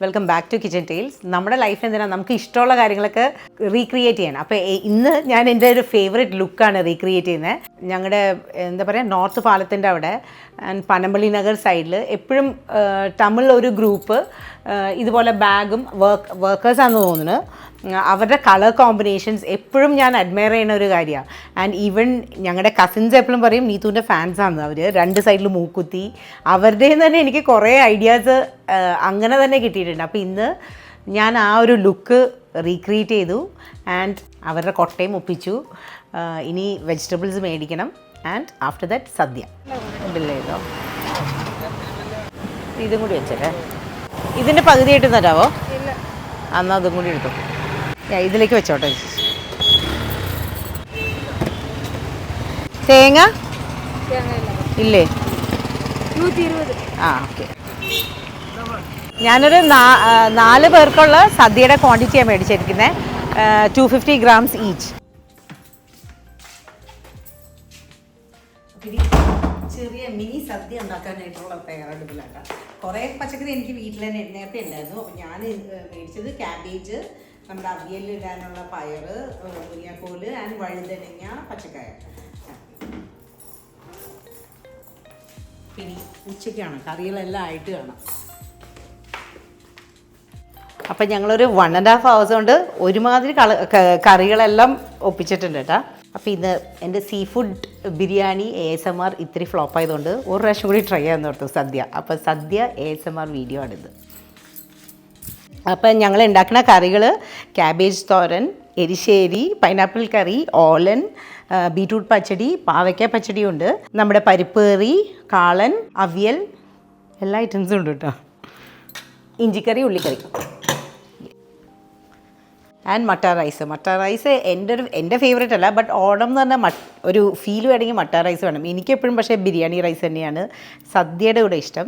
Welcome back to kitchen tales. നമ്മുടെ ലൈഫിൽ എന്തിനാണ് നമുക്ക് ഇഷ്ടമുള്ള കാര്യങ്ങളൊക്കെ റീക്രിയേറ്റ് ചെയ്യണം. അപ്പോൾ ഇന്ന് ഞാൻ എൻ്റെ ഒരു ഫേവറേറ്റ് ലുക്കാണ് റീക്രിയേറ്റ് ചെയ്യുന്നത്. ഞങ്ങളുടെ എന്താ പറയുക നോർത്ത് പാലത്തിൻ്റെ അവിടെ ആൻഡ് പനമ്പള്ളി നഗർ സൈഡിൽ എപ്പോഴും തമിഴ് ഒരു ഗ്രൂപ്പ് ഇതുപോലെ ബാഗും വർക്കേഴ്സാണെന്ന് തോന്നുന്നു. അവരുടെ കളർ കോമ്പിനേഷൻസ് എപ്പോഴും ഞാൻ അഡ്മയർ ചെയ്യുന്ന ഒരു കാര്യമാണ്. ആൻഡ് ഈവൻ ഞങ്ങളുടെ കസിൻസ് എപ്പോഴും പറയും നീത്തുവിൻ്റെ ഫാൻസാണ് അവർ. രണ്ട് സൈഡിൽ മൂക്കുത്തി അവരുടെ തന്നെ എനിക്ക് കുറേ ഐഡിയാസ് അങ്ങനെ തന്നെ കിട്ടിയിട്ടുണ്ട്. അപ്പോൾ ഇന്ന് ഞാൻ ആ ഒരു ലുക്ക് റീക്രിയേറ്റ് ചെയ്തു ആൻഡ് അവരുടെ കൊട്ടയും ഒപ്പിച്ചു. ഇനി വെജിറ്റബിൾസ് മേടിക്കണം and after that sadya bill ചെയ്തോ. ഇതും കൂടി വെച്ചല്ലേ, ഇതിൻ്റെ പകുതിയായിട്ട് തരാമോ? എന്നാൽ അതും കൂടി എടുത്തു. ഇതിലേക്ക് വെച്ചോട്ടെ. തേങ്ങ ഇല്ലേ? ആ ഓക്കെ. ഞാനൊരു 4 പേർക്കുള്ള സദ്യയുടെ ക്വാണ്ടിറ്റിയാണ് മേടിച്ചിരിക്കുന്നത്. 250 grams ഈച്ച്. ചെറിയ മിനി സദ്യ ഉണ്ടാക്കാനായിട്ടുള്ള തയ്യാറെടുപ്പിലാണ്. കുറേ പച്ചക്കറി എനിക്ക് വീട്ടിൽ തന്നെ നേരത്തെ ഉണ്ടായിരുന്നു. അപ്പോൾ ഞാൻ മേടിച്ചത് ക്യാബേജ്, നമ്മുടെ അവിയലിടാനുള്ള പയർ, മുരിങ്ങക്കോല് ആൻഡ് വഴുതനങ്ങ, പച്ചക്കായ. പിന്നെ ഉച്ചയ്ക്കാണ് കറികളെല്ലാം ആയിട്ട് കാണാം. അപ്പം ഞങ്ങളൊരു 1.5 hours കൊണ്ട് ഒരുമാതിരി കറികളെല്ലാം ഒപ്പിച്ചിട്ടുണ്ട് കേട്ടോ. അപ്പോൾ ഇത് എൻ്റെ സീ ഫുഡ് ബിരിയാണി ASMR ഇത്തിരി ഫ്ലോപ്പ് ആയതുകൊണ്ട് ഒരു പ്രാവശ്യം കൂടി ട്രൈ ചെയ്യാമെന്ന് ഓർത്തു സദ്യ. അപ്പോൾ സദ്യ ASMR വീഡിയോ ആണിത്. അപ്പം ഞങ്ങൾ ഉണ്ടാക്കുന്ന കറികൾ ക്യാബേജ് തോരൻ, എരിശ്ശേരി, പൈനാപ്പിൾ കറി, ഓലൻ, ബീറ്റ്റൂട്ട് പച്ചടി, പാവയ്ക്ക പച്ചടി ഉണ്ട്, നമ്മുടെ പരിപ്പ് കറി, കാളൻ, അവിയൽ, എല്ലാ ഐറ്റംസും ഉണ്ട് കേട്ടോ. ഇഞ്ചിക്കറി, ഉള്ളിക്കറി ആൻഡ് മട്ട റൈസ്. മട്ട റൈസ് എൻ്റെ ഫേവറേറ്റ് അല്ല, ബട്ട് ഓണം എന്ന് പറഞ്ഞാൽ ഒരു ഫീൽ വേണമെങ്കിൽ മട്ട റൈസ് വേണം. എനിക്കെപ്പോഴും പക്ഷേ ബിരിയാണി റൈസ് തന്നെയാണ് സദ്യയുടെ കൂടെ ഇഷ്ടം.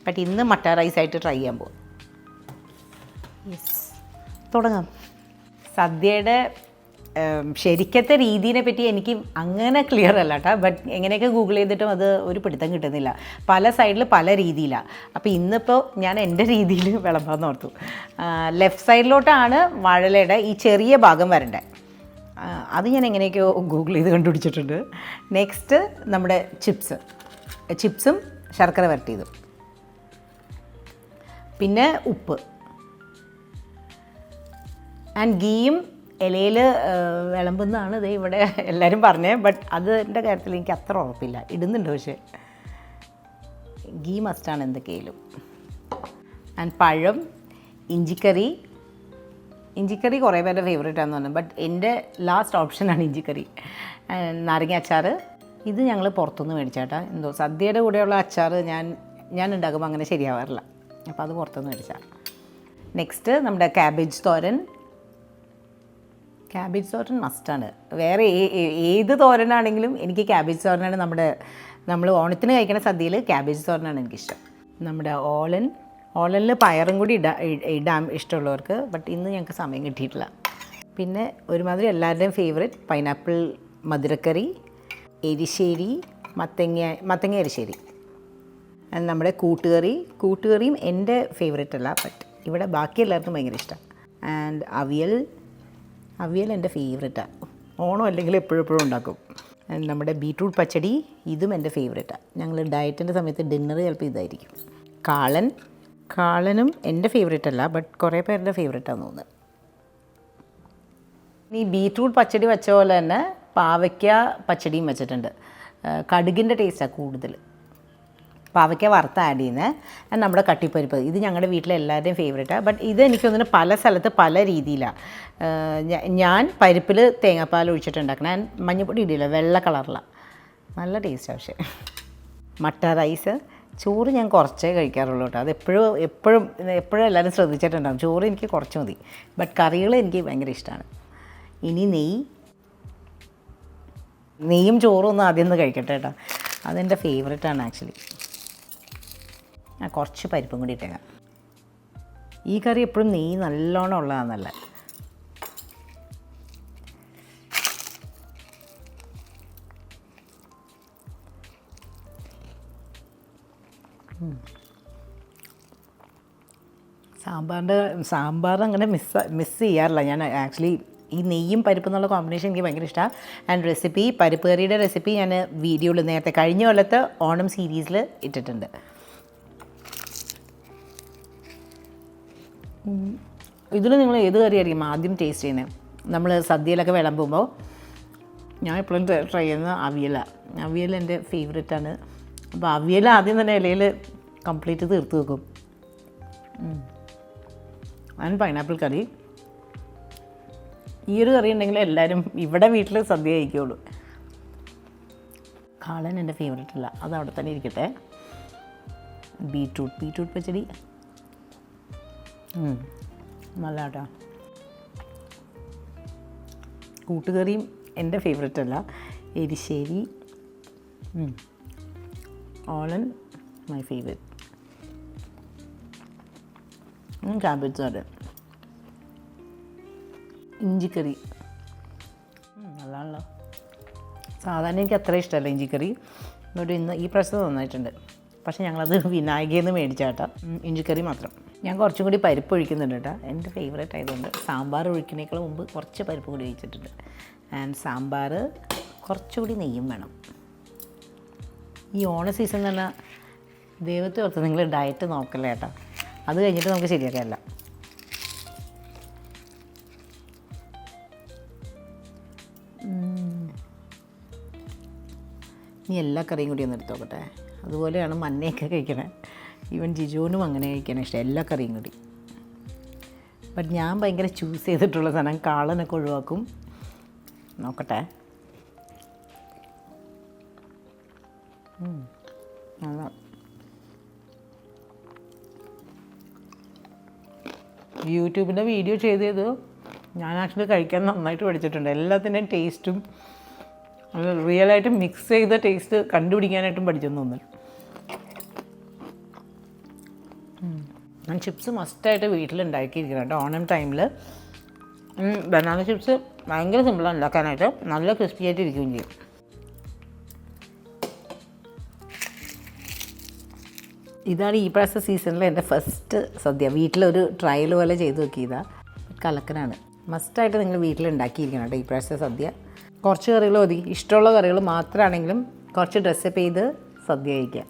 ബട്ട് ഇന്ന് മട്ട റൈസായിട്ട് ട്രൈ ചെയ്യാൻ പോകും. തുടങ്ങാം. സദ്യയുടെ ശരിക്കത്തെ രീതിയെ പറ്റി എനിക്ക് അങ്ങനെ ക്ലിയർ അല്ല കേട്ടോ. ബട്ട് എങ്ങനെയൊക്കെ ഗൂഗിൾ ചെയ്തിട്ടും അത് ഒരു പിടുത്തം കിട്ടുന്നില്ല. പല സൈഡിൽ പല രീതിയിലാണ്. അപ്പോൾ ഇന്നിപ്പോൾ ഞാൻ എൻ്റെ രീതിയിൽ വിളമ്പാന്ന് ഓർത്തു. ലെഫ്റ്റ് സൈഡിലോട്ടാണ് വാഴലയുടെ ഈ ചെറിയ ഭാഗം വരണ്ടേ. അത് ഞാൻ എങ്ങനെയൊക്കെയോ ഗൂഗിൾ ചെയ്ത് കണ്ടുപിടിച്ചിട്ടുണ്ട്. നെക്സ്റ്റ് നമ്മുടെ ചിപ്സും ശർക്കര വരട്ടിയതും, പിന്നെ ഉപ്പ് ആൻഡ് ഗീയും ഇലയിൽ വിളമ്പുന്നതാണ് ഇത് ഇവിടെ എല്ലാവരും പറഞ്ഞത്. ബട്ട് അതിൻ്റെ കാര്യത്തിൽ എനിക്ക് അത്ര ഉറപ്പില്ല. ഇടുന്നുണ്ട് പക്ഷേ ഗീ മസ്റ്റാണ് എന്തൊക്കെയായാലും. ആൻഡ് പഴം, ഇഞ്ചിക്കറി കുറേ പേരുടെ ഫേവറേറ്റ് ആണെന്ന് പറഞ്ഞു. ബട്ട് എൻ്റെ ലാസ്റ്റ് ഓപ്ഷനാണ് ഇഞ്ചിക്കറി. നാരങ്ങ അച്ചാർ ഇത് ഞങ്ങൾ പുറത്തുനിന്ന് മേടിച്ചാട്ടാ. എന്തോ സദ്യയുടെ കൂടെയുള്ള അച്ചാർ ഞാൻ ഉണ്ടാക്കുമ്പോൾ അങ്ങനെ ശരിയാവാറില്ല. അപ്പോൾ അത് പുറത്തുനിന്ന് മേടിച്ചാൽ. നെക്സ്റ്റ് നമ്മുടെ ക്യാബേജ് തോരൻ മസ്റ്റാണ്. വേറെ ഏത് തോരനാണെങ്കിലും എനിക്ക് ക്യാബേജ് തോരനാണ്. നമ്മൾ ഓണത്തിന് കഴിക്കുന്ന സദ്യയിൽ ക്യാബേജ് തോരനാണ് എനിക്കിഷ്ടം. നമ്മുടെ ഓലനിൽ പയറും കൂടി ഇടാം ഇഷ്ടമുള്ളവർക്ക്. ബട്ട് ഇന്ന് ഞങ്ങൾക്ക് സമയം കിട്ടിയിട്ടില്ല. പിന്നെ ഒരുമാതിരി എല്ലാവരുടെയും ഫേവറേറ്റ് പൈനാപ്പിൾ മധുരക്കറി, എരിശ്ശേരി, മത്തങ്ങ എരിശ്ശേരി, നമ്മുടെ കൂട്ടുകറിയും എൻ്റെ ഫേവറേറ്റ് അല്ല. ബട്ട് ഇവിടെ ബാക്കി എല്ലാവർക്കും ഭയങ്കര ഇഷ്ടം. ആൻഡ് അവിയൽ എൻ്റെ ഫേവറേറ്റാണ്. ഓണം അല്ലെങ്കിൽ എപ്പോഴും ഉണ്ടാക്കും. നമ്മുടെ ബീറ്റ്റൂട്ട് പച്ചടി ഇതും എൻ്റെ ഫേവറേറ്റാണ്. ഞങ്ങൾ ഡയറ്റിൻ്റെ സമയത്ത് ഡിന്നർ ചിലപ്പോൾ ഇതായിരിക്കും. കാളനും എൻ്റെ ഫേവറേറ്റ് അല്ല, ബട്ട് കുറേ പേരുടെ ഫേവറേറ്റാണെന്ന് തോന്നുന്നത്. ഈ ബീറ്റ്റൂട്ട് പച്ചടി വെച്ച പോലെ തന്നെ പാവയ്ക്ക പച്ചടിയും വെച്ചിട്ടുണ്ട്. കടുകിൻ്റെ ടേസ്റ്റാണ് കൂടുതൽ. പാവയ്ക്ക വറുത്ത് ആഡ് ചെയ്യുന്നത്. നമ്മുടെ കട്ടിപ്പരിപ്പ് ഇത് ഞങ്ങളുടെ വീട്ടിലെ എല്ലാവരുടെയും ഫേവറേറ്റാണ്. ബട്ട് ഇത് എനിക്ക് തോന്നുന്നു പല സ്ഥലത്ത് പല രീതിയിലാണ്. ഞാൻ പരിപ്പിൽ തേങ്ങാപ്പാൽ ഒഴിച്ചിട്ടുണ്ടാക്കണം. ഞാൻ മഞ്ഞൾപ്പൊടി ഇടില്ല, വെള്ള കളറിലാണ്. നല്ല ടേസ്റ്റാണ്. പക്ഷേ മട്ട റൈസ് ചോറ് ഞാൻ കുറച്ചേ കഴിക്കാറുള്ളൂ കേട്ടോ. അത് എപ്പോഴും എല്ലാവരും ശ്രദ്ധിച്ചിട്ടുണ്ടാകും. ചോറ് എനിക്ക് കുറച്ച് മതി. ബട്ട് കറികൾ എനിക്ക് ഭയങ്കര ഇഷ്ടമാണ്. ഇനി നെയ്യും ചോറും ഒന്ന് ആദ്യം ഒന്ന് കഴിക്കട്ടെ കേട്ടോ. അതെൻ്റെ ഫേവറേറ്റാണ് ആക്ച്വലി. കുറച്ച് പരിപ്പും കൂടി ഇട്ടേക്കാം. ഈ കറി എപ്പോഴും നെയ്യ് നല്ലോണം ഉള്ളതാണെന്നല്ല. സാമ്പാർ അങ്ങനെ മിസ് ചെയ്യാറില്ല ഞാൻ ആക്ച്വലി. ഈ നെയ്യും പരിപ്പ് എന്നുള്ള കോമ്പിനേഷൻ എനിക്ക് ഭയങ്കര ഇഷ്ടമാണ്. ആൻഡ് റെസിപ്പി, പരിപ്പ് കറിയുടെ റെസിപ്പി ഞാൻ വീഡിയോയിൽ നേരത്തെ കഴിഞ്ഞ കൊല്ലത്തെ ഓണം സീരീസിൽ ഇട്ടിട്ടുണ്ട്. ഇതിൽ നിങ്ങൾ ഏത് കറിയായിരിക്കും ആദ്യം ടേസ്റ്റ് ചെയ്യുന്നത്? നമ്മൾ സദ്യയിലൊക്കെ വിളമ്പുമ്പോൾ ഞാൻ എപ്പോഴും ട്രൈ ചെയ്യുന്നത് അവിയലാണ്. അവിയൽ എൻ്റെ ഫേവറേറ്റാണ്. അപ്പോൾ അവിയൽ ആദ്യം തന്നെ ഇലയിൽ കംപ്ലീറ്റ് തീർത്ത് വെക്കും. ആൻഡ് പൈനാപ്പിൾ കറി. ഈ ഒരു കറി ഉണ്ടെങ്കിൽ എല്ലാവരും ഇവിടെ വീട്ടിൽ സദ്യ കഴിക്കുള്ളൂ. കാളൻ എൻ്റെ ഫേവറേറ്റ് അല്ല, അത് അവിടെ തന്നെ ഇരിക്കട്ടെ. ബീട്രൂട്ട് പച്ചടി നല്ല കേട്ടോ. കൂട്ടുകറിയും എൻ്റെ ഫേവറേറ്റ് അല്ല. എരിശ്ശേരി ഓളൻ മൈ ഫേവറേറ്റ്. ക്യാബേജ് സാലഡ്, ഇഞ്ചിക്കറി നല്ലതാണല്ലോ. സാധാരണ എനിക്ക് അത്ര ഇഷ്ടമല്ല ഇഞ്ചിക്കറി. എന്നിട്ട് ഇന്ന് ഈ പ്രാവശ്യം നന്നായിട്ടുണ്ട്. പക്ഷേ ഞങ്ങളത് വിനായകയിൽ നിന്ന് മേടിച്ചാട്ടോ ഇഞ്ചിക്കറി മാത്രം. ഞാൻ കുറച്ചും കൂടി പരിപ്പ് ഒഴിക്കുന്നുണ്ട് കേട്ടോ, എൻ്റെ ഫേവറേറ്റ് ആയതുകൊണ്ട്. സാമ്പാർ ഒഴിക്കുന്നതിനേക്കാൾ മുമ്പ് കുറച്ച് പരിപ്പ് കൂടി ഒഴിച്ചിട്ടുണ്ട്. ആൻഡ് സാമ്പാർ കുറച്ചുകൂടി നെയ്യും വേണം. ഈ ഓണ സീസൺ തന്നെ ദൈവത്തെ ഓർത്ത് നിങ്ങൾ ഡയറ്റ് നോക്കല്ലേ കേട്ടോ, അത് കഴിഞ്ഞിട്ട് നമുക്ക് ശരിയാക്കാമല്ല. ഇനി എല്ലാ കറിയും കൂടി ഒന്ന് എടുത്ത് നോക്കട്ടെ. അതുപോലെയാണ് മന്നയൊക്കെ കഴിക്കണേ. ഈവൻ ജിജുവിനും അങ്ങനെ കഴിക്കാൻ ഇഷ്ടം, എല്ലാ കറിയും കൂടി. ബട്ട് ഞാൻ ഭയങ്കര ചൂസ് ചെയ്തിട്ടുള്ള സാധനം കാളനൊക്കെ ഒഴിവാക്കും. നോക്കട്ടെ. യൂട്യൂബിൻ്റെ വീഡിയോ ചെയ്തത് ഞാൻ ആക്ച്വലി കഴിക്കാൻ നന്നായിട്ട് പഠിച്ചിട്ടുണ്ട്. എല്ലാത്തിൻ്റെയും ടേസ്റ്റും റിയലായിട്ട് മിക്സ് ചെയ്ത ടേസ്റ്റ് കണ്ടുപിടിക്കാനായിട്ടും പഠിച്ചെന്ന് തോന്നുന്നു. ഞാൻ ചിപ്സ് മസ്റ്റായിട്ട് വീട്ടിലുണ്ടാക്കിയിരിക്കണം കേട്ടോ ഓണം ടൈമിൽ. ബനാന ചിപ്സ് ഭയങ്കര സിമ്പിളാണ് ഉണ്ടാക്കാനായിട്ട്, നല്ല ക്രിസ്പി ആയിട്ട് ഇരിക്കുകയും ചെയ്യും. ഇതാണ് ഈ പ്രാവശ്യ സീസണിൽ എൻ്റെ ഫസ്റ്റ് സദ്യ. വീട്ടിലൊരു ട്രയൽ പോലെ ചെയ്ത് നോക്കിയതാണ്. കലക്കനാണ്. മസ്റ്റായിട്ട് നിങ്ങൾ വീട്ടിലുണ്ടാക്കിയിരിക്കണം കേട്ടോ ഈ പ്രാവശ്യ സദ്യ. കുറച്ച് കറികൾ മതി, ഇഷ്ടമുള്ള കറികൾ മാത്രമാണെങ്കിലും കുറച്ച് ഡ്രസ്സപ്പ് ചെയ്ത് സദ്യ കഴിക്കാം.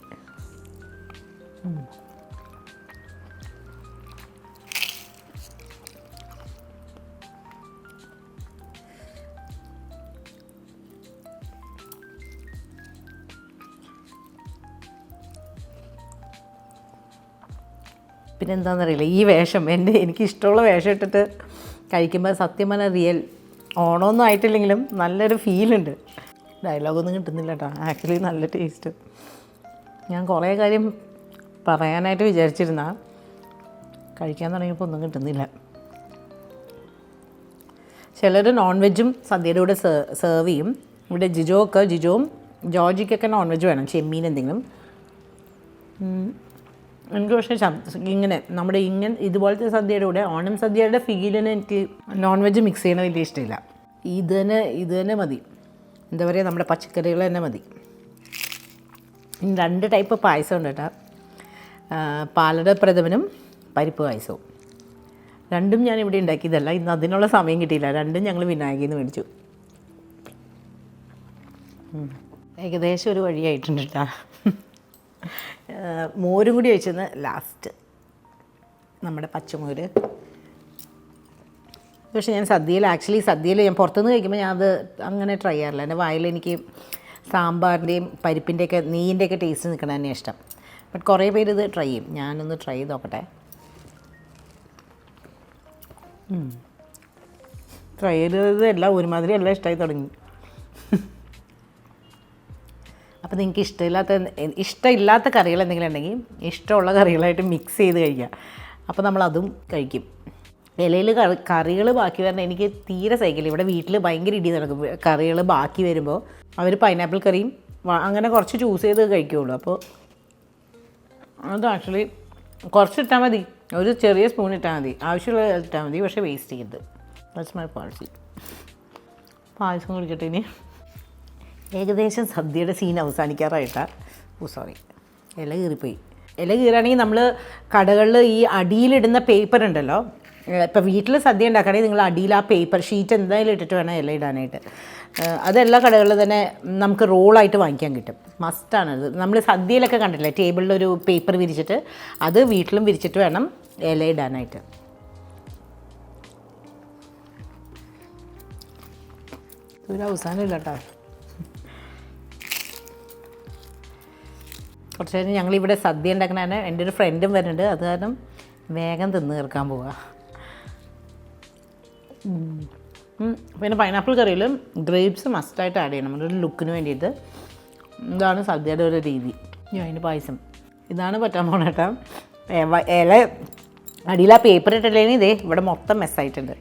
പിന്നെ എന്താണെന്നറിയില്ല, ഈ വേഷം എനിക്ക് ഇഷ്ടമുള്ള വേഷം ഇട്ടിട്ട് കഴിക്കുമ്പോൾ സത്യം പറഞ്ഞാൽ റിയൽ ഓണമൊന്നും ആയിട്ടില്ലെങ്കിലും നല്ലൊരു ഫീലുണ്ട്. ഡയലോഗൊന്നും കിട്ടുന്നില്ല കേട്ടോ, ആക്ച്വലി നല്ല ടേസ്റ്റ്. ഞാൻ കുറേ കാര്യം പറയാനായിട്ട് വിചാരിച്ചിരുന്ന കഴിക്കാൻ തുടങ്ങിയപ്പോൾ ഒന്നും കിട്ടുന്നില്ല. ചിലർ നോൺ വെജും സദ്യയുടെ കൂടെ സെർവ് ചെയ്യും. ഇവിടെ ജിജോവും ജോർജിക്കൊക്കെ നോൺ വെജ് വേണം, ചെമ്മീൻ എന്തെങ്കിലും. എനിക്ക് പക്ഷേ നമ്മുടെ ഇതുപോലത്തെ സദ്യയുടെ കൂടെ ഓണം സദ്യയുടെ ഫീലിന് എനിക്ക് നോൺ വെജ് മിക്സ് ചെയ്യണ വലിയ ഇഷ്ടമില്ല. ഇത് തന്നെ മതി. എന്താ പറയുക, നമ്മുടെ പച്ചക്കറികൾ തന്നെ മതി. ഇനി 2 ടൈപ്പ് പായസം ഉണ്ട് കേട്ടോ, പാലട പ്രഥമനും പരിപ്പ് പായസവും. രണ്ടും ഞാൻ ഇവിടെ ഉണ്ടാക്കിയതല്ല, ഇന്ന് അതിനുള്ള സമയം കിട്ടിയില്ല. രണ്ടും ഞങ്ങൾ വിനായകയിൽ നിന്ന് മേടിച്ചു. ഏകദേശം ഒരു വഴിയായിട്ടുണ്ട് കേട്ടോ. മോരും കൂടി ഒഴിച്ചെന്ന് ലാസ്റ്റ്, നമ്മുടെ പച്ചമോര്. പക്ഷേ ഞാൻ സദ്യയിൽ ഞാൻ പുറത്തുനിന്ന് കഴിക്കുമ്പോൾ ഞാൻ അത് അങ്ങനെ ട്രൈ ചെയ്യാറില്ല. എൻ്റെ വായിൽ എനിക്ക് സാമ്പാറിൻ്റെയും പരിപ്പിൻ്റെയൊക്കെ നെയ്യിൻ്റെയൊക്കെ ടേസ്റ്റ് നിൽക്കണ തന്നെ ഇഷ്ടം. ബട്ട് കുറേ പേര് ഇത് ട്രൈ ചെയ്യും, ഞാനൊന്ന് ട്രൈ ചെയ്ത് നോക്കട്ടെ. ട്രൈ ചെയ്തത് എല്ലാം ഒരുമാതിരി എല്ലാം ഇഷ്ടമായി തുടങ്ങി. അപ്പോൾ നിങ്ങൾക്ക് ഇഷ്ടമില്ലാത്ത കറികൾ എന്തെങ്കിലും ഉണ്ടെങ്കിൽ ഇഷ്ടമുള്ള കറികളായിട്ട് മിക്സ് ചെയ്ത് കഴിക്കുക. അപ്പോൾ നമ്മളതും കഴിക്കും. ഇലയിൽ കറികൾ ബാക്കി വരണം എനിക്ക് തീരെ സഹിക്കില്ല. ഇവിടെ വീട്ടിൽ ഭയങ്കര ഇടി നടക്കും. കറികൾ ബാക്കി വരുമ്പോൾ അവർ പൈനാപ്പിൾ കറിയും അങ്ങനെ കുറച്ച് ചൂസ് ചെയ്ത് കഴിക്കുകയുള്ളൂ. അപ്പോൾ അത് ആക്ച്വലി കുറച്ചിട്ടാൽ മതി, ഒരു ചെറിയ സ്പൂൺ ഇട്ടാൽ മതി, ആവശ്യമുള്ള ഇട്ടാൽ മതി. പക്ഷേ വേസ്റ്റ് ചെയ്യരുത്. That's my policy. പായസം കുടിക്കട്ടെ. ഇനി ഏകദേശം സദ്യയുടെ സീൻ അവസാനിക്കാറായിട്ടാണ്. സോറി, ഇല കീറിപ്പോയി. ഇല കീറുകയാണെങ്കിൽ നമ്മൾ കടകളിൽ ഈ അടിയിലിടുന്ന പേപ്പർ ഉണ്ടല്ലോ, ഇപ്പോൾ വീട്ടിൽ സദ്യ ഉണ്ടാക്കുകയാണെങ്കിൽ നിങ്ങൾ അടിയിൽ ആ പേപ്പർ ഷീറ്റ് എന്തായാലും ഇട്ടിട്ട് വേണം ഇല ഇടാനായിട്ട്. അതെല്ലാ കടകളിലും തന്നെ നമുക്ക് റോളായിട്ട് വാങ്ങിക്കാൻ കിട്ടും. മസ്റ്റാണത്. നമ്മൾ സദ്യയിലൊക്കെ കണ്ടില്ലേ ടേബിളിലൊരു പേപ്പർ വിരിച്ചിട്ട്, അത് വീട്ടിലും വിരിച്ചിട്ട് വേണം ഇല ഇടാനായിട്ട്. ഒരു അവസാനമില്ല കേട്ടോ. കുറച്ച് കഴിഞ്ഞ് ഞങ്ങളിവിടെ സദ്യ ഉണ്ടാക്കണതാണ്. എൻ്റെ ഒരു ഫ്രണ്ടും വരുന്നുണ്ട്, അത് കാരണം വേഗം തിന്ന് തീർക്കാൻ പോവുക. പിന്നെ പൈനാപ്പിൾ കറിയിൽ ഗ്രേപ്സ് മസ്റ്റായിട്ട് ആഡ് ചെയ്യണം, ഒരു ലുക്കിന് വേണ്ടിയിട്ട്. ഇതാണ് സദ്യയുടെ ഒരു രീതി. അതിന് പായസം ഇതാണ് പറ്റാൻ പോകണേട്ടാ. ഇല അടിയിൽ ആ പേപ്പർ ഇട്ടില്ലെങ്കിൽ ഇതേ ഇവിടെ മൊത്തം മെസ്സായിട്ടുണ്ട്.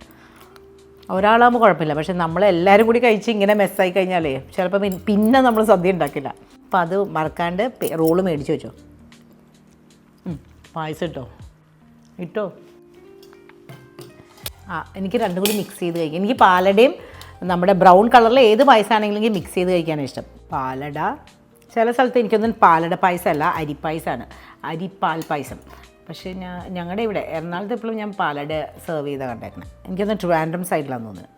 ഒരാളാകുമ്പോൾ കുഴപ്പമില്ല, പക്ഷെ നമ്മളെല്ലാവരും കൂടി കഴിച്ച് ഇങ്ങനെ മെസ്സായി കഴിഞ്ഞാലേ ചിലപ്പോൾ പിന്നെ നമ്മൾ സദ്യ ഉണ്ടാക്കില്ല. അപ്പോൾ അത് മറക്കാണ്ട് റോള് മേടിച്ച് വെച്ചോ. പായസം ഇട്ടോ. എനിക്ക് രണ്ടും കൂടി മിക്സ് ചെയ്ത് കഴിക്കാം. എനിക്ക് പാലടയും നമ്മുടെ ബ്രൗൺ കളറിൽ ഏത് പായസമാണെങ്കിലും എനിക്ക് മിക്സ് ചെയ്ത് കഴിക്കാനാണ് ഇഷ്ടം. പാലട ചില സ്ഥലത്ത് എനിക്കൊന്നും പാലട പായസമല്ല, അരിപ്പായസമാണ്, അരിപ്പാൽ പായസം. പക്ഷേ ഞങ്ങളുടെ ഇവിടെ എറണാകുളത്ത് എപ്പോഴും ഞാൻ പാലട സെർവ് ചെയ്താണ് കണ്ടേക്കുന്നത്. എനിക്കൊന്ന് ട്രിവാൻഡ്രം സൈഡിലാണെന്ന് തോന്നുന്നത്.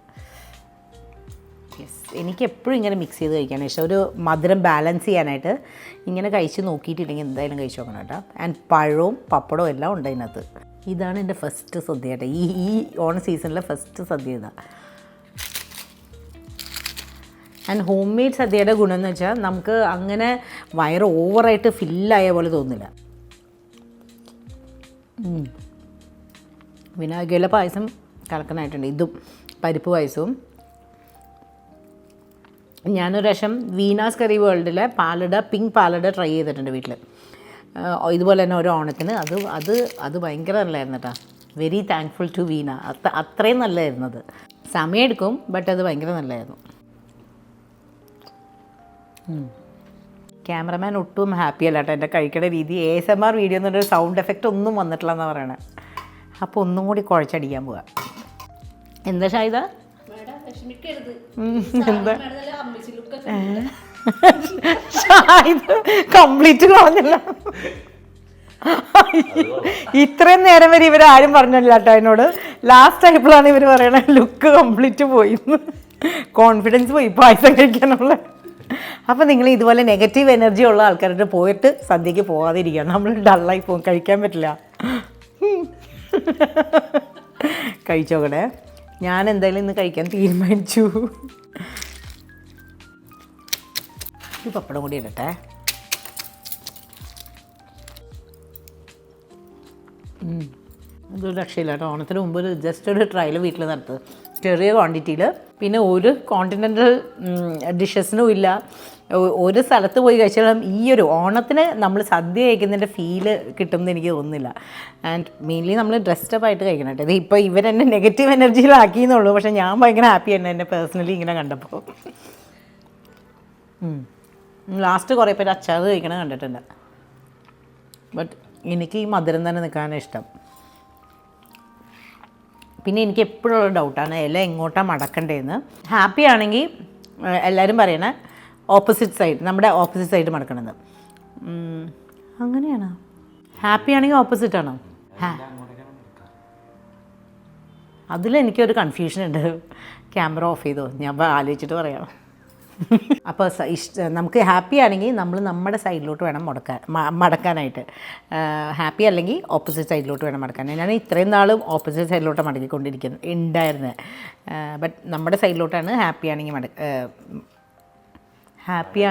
യെസ്, എനിക്ക് എപ്പോഴും ഇങ്ങനെ മിക്സ് ചെയ്ത് കഴിക്കാനാണ് ഇഷ്ടം. ഒരു മധുരം ബാലൻസ് ചെയ്യാനായിട്ട് ഇങ്ങനെ കഴിച്ച് നോക്കിയിട്ടില്ലെങ്കിൽ എന്തായാലും കഴിച്ച് നോക്കണം കേട്ടോ. ആൻഡ് പഴവും പപ്പടവും എല്ലാം ഉണ്ട് അതിനകത്ത്. ഇതാണ് എൻ്റെ ഫസ്റ്റ് സദ്യ കേട്ടോ. ഈ ഓണ സീസണിലെ ഫസ്റ്റ് സദ്യ ഇതാണ്. ആൻഡ് ഹോം മെയ്ഡ് സദ്യയുടെ ഗുണം എന്ന് വെച്ചാൽ നമുക്ക് അങ്ങനെ വയറ് ഓവറായിട്ട് ഫില്ലായ പോലെ തോന്നില്ല. വിനാഗിരിയിലെ പായസം കലക്കനായിട്ടുണ്ട്. ഇതും പരിപ്പ് പായസവും. ഞാനൊരു പ്രാവശ്യം വീനാസ് കറി വേൾഡിലെ പാലട, പിങ്ക് പാലട ട്രൈ ചെയ്തിട്ടുണ്ട് വീട്ടിൽ. ഇതുപോലെ തന്നെ ഒരു ഓണത്തിന്. അത് ഭയങ്കര നല്ലതായിരുന്നു കേട്ടോ. Very thankful to Veena. അത്രയും നല്ലതായിരുന്നത്. സമയമെടുക്കും, ബട്ട് അത് ഭയങ്കര നല്ലതായിരുന്നു. ക്യാമറമാൻ ഒട്ടും ഹാപ്പി അല്ല കേട്ടോ എൻ്റെ കഴിക്കേണ്ട രീതി. ASMR വീഡിയോ എന്നൊരു സൗണ്ട് എഫക്റ്റ് ഒന്നും വന്നിട്ടില്ല എന്നാണ് പറയണത്. അപ്പോൾ ഒന്നും കൂടി കുഴച്ചടിക്കാൻ പോവാ. എന്താ ഷായിദ? കംപ്ലീറ്റ് കളഞ്ഞല്ലോ. ഇത്രയും നേരം വരെ ഇവരാരും പറഞ്ഞില്ല കേട്ടോ എന്നോട്. ലാസ്റ്റ് ആയപ്പോഴാണ് ഇവർ പറയണ ലുക്ക് കംപ്ലീറ്റ് പോയി, കോൺഫിഡൻസ് പോയി പായസം കഴിക്കാനുള്ള. അപ്പോൾ നിങ്ങൾ ഇതുപോലെ നെഗറ്റീവ് എനർജി ഉള്ള ആൾക്കാരുടെ പോയിട്ട് സദ്യക്ക് പോകാതിരിക്കുക. നമ്മൾ ഡള്ളായി പോകും, കഴിക്കാൻ പറ്റില്ല. കഴിച്ചോക്കട്ടെ. ഞാൻ എന്തായാലും ഇന്ന് കഴിക്കാൻ തീരുമാനിച്ചു. ഈ പപ്പടം കൂടി ഇടട്ടെ. ഇതൊരു രക്ഷയില്ല കേട്ടോ. ഓണത്തിന് മുമ്പ് ജസ്റ്റ് ഒരു ട്രയൽ വീട്ടിൽ നടത്തുക, ചെറിയ ക്വാണ്ടിറ്റിയിൽ. പിന്നെ ഒരു കോണ്ടിനെൻ്റൽ ഡിഷസിനും ഇല്ല. ഒരു സ്ഥലത്ത് പോയി കഴിച്ചാലും ഈ ഒരു ഓണത്തിന് നമ്മൾ സദ്യ കഴിക്കുന്നതിൻ്റെ ഫീല് കിട്ടുമെന്ന് എനിക്ക് തോന്നുന്നില്ല. ആൻഡ് മെയിൻലി നമ്മൾ ഡ്രസ്ഡപ്പ് ആയിട്ട് കഴിക്കണം കേട്ടോ. ഇത് ഇപ്പോൾ ഇവരെന്നെ നെഗറ്റീവ് എനർജിയിലാക്കിയെന്നുള്ളൂ, പക്ഷേ ഞാൻ ഭയങ്കര ഹാപ്പിയാണ് എന്നെ പേഴ്സണലി ഇങ്ങനെ കണ്ടപ്പോൾ. ലാസ്റ്റ് കുറേ പേര് അച്ചാർ കഴിക്കണം കണ്ടിട്ടുണ്ട്. ബട്ട് എനിക്ക് ഈ മധുരം തന്നെ നിൽക്കാനാണ് ഇഷ്ടം. പിന്നെ എനിക്ക് എപ്പോഴുള്ള ഡൗട്ടാണ് ഇല എങ്ങോട്ടാണ് മടക്കണ്ടേന്ന്. ഹാപ്പി ആണെങ്കിൽ എല്ലാവരും പറയണേ ഓപ്പോസിറ്റ് സൈഡ്, നമ്മുടെ ഓപ്പോസിറ്റ് സൈഡ് മടക്കണമെന്ന്. അങ്ങനെയാണോ? ഹാപ്പി ആണെങ്കിൽ ഓപ്പോസിറ്റ് ആണോ? അതിലെനിക്കൊരു കൺഫ്യൂഷൻ ഉണ്ട്. ക്യാമറ ഓഫ് ചെയ്തോ? ഞാൻ ആലോചിച്ചിട്ട് പറയാം. അപ്പോൾ നമുക്ക് ഹാപ്പി ആണെങ്കിൽ നമ്മൾ നമ്മുടെ സൈഡിലോട്ട് വേണം മടക്കാനായിട്ട്. ഹാപ്പി അല്ലെങ്കിൽ ഓപ്പോസിറ്റ് സൈഡിലോട്ട് വേണം മടക്കാൻ. ഞാൻ ഇത്രയും നാളും ഓപ്പോസിറ്റ് സൈഡിലോട്ട് ഉണ്ടായിരുന്നത്. ബട്ട് നമ്മുടെ സൈഡിലോട്ടാണ് ഹാപ്പി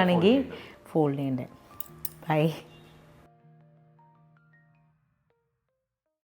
ആണെങ്കിൽ ഫോൾഡ് ചെയ്യേണ്ടത്. ബൈ.